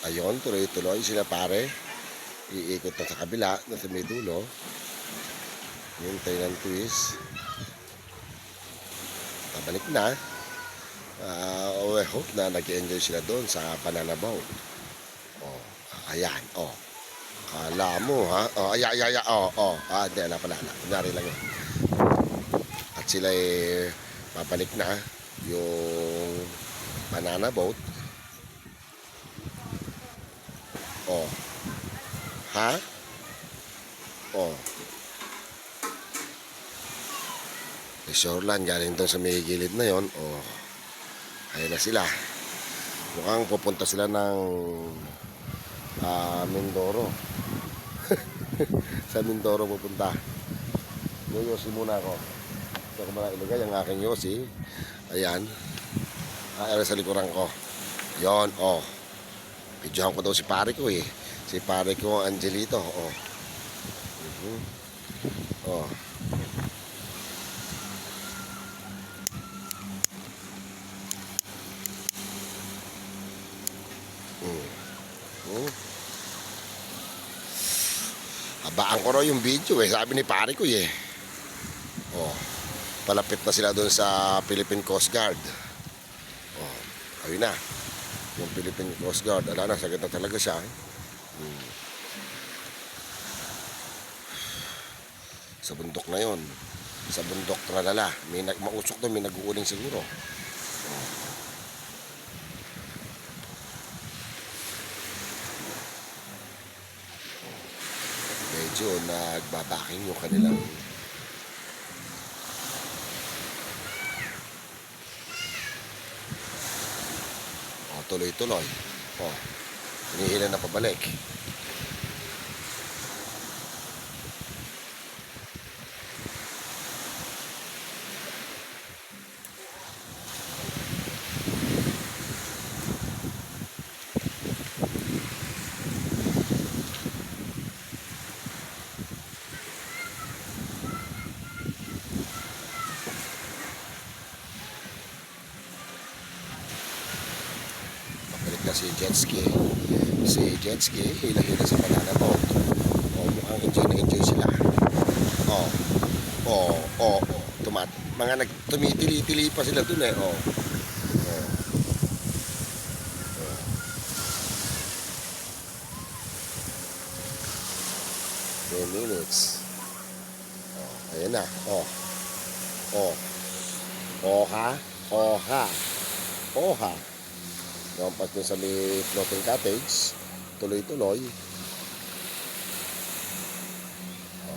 Ayun, tuloy-tuloy sila pare. Iikot na sa kabila, na sa may dulo. Hintay ng twist. Pabalik na. I hope na nag-enjoy sila doon sa pananabaw. Oh, ayan, oh. Kala mo, ha? Oh, ay. Oh. Hindi, wala pala. Kunyari lang yun. At sila papalik na yung banana boat. Oh. Ha? Oh. Shoreland, galing doon sa may gilid na yon. Oh. Ayun na sila. Mukhang pupunta sila ng Mindoro. Sa Mindoro pupunta. Yosi muna ako. Ito ko muna ilagay ang aking yosi. Ayan. Ayan sa likuran ko. Yon, oh. Videohan ko daw si pare ko eh. Si pare ko Angelito, oh. Oh. Habaan ko raw yung video eh. Sabi ni pare ko eh. Oh. Palapit na sila doon sa Philippine Coast Guard. Oh. Ayun na. Yung Philippine Coast Guard. Ala na, sagad na talaga siya. Sa bundok na yon. Sa bundok tralala. May mausok doon, may nag-uuling siguro. Oh. Medyo nagbabaking yung kanilang tuloy-tuloy. Oh, hinihila na pabalik. Na si Jetski. Si Jetski, hila-hila sa banana boat. Oh, mukhang enjoy na enjoy sila. Oh. Mga tumitili-tili pa sila dun eh. Oh. 10 minutes. Oh, ayan na. Oha. Nampas nyo sa may floating cottage. Tuloy-tuloy.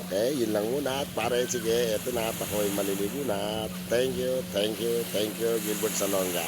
Okay, yun lang muna. At pare, sige, eto na. Ako'y maliligo na. Thank you. Gilbert Salonga.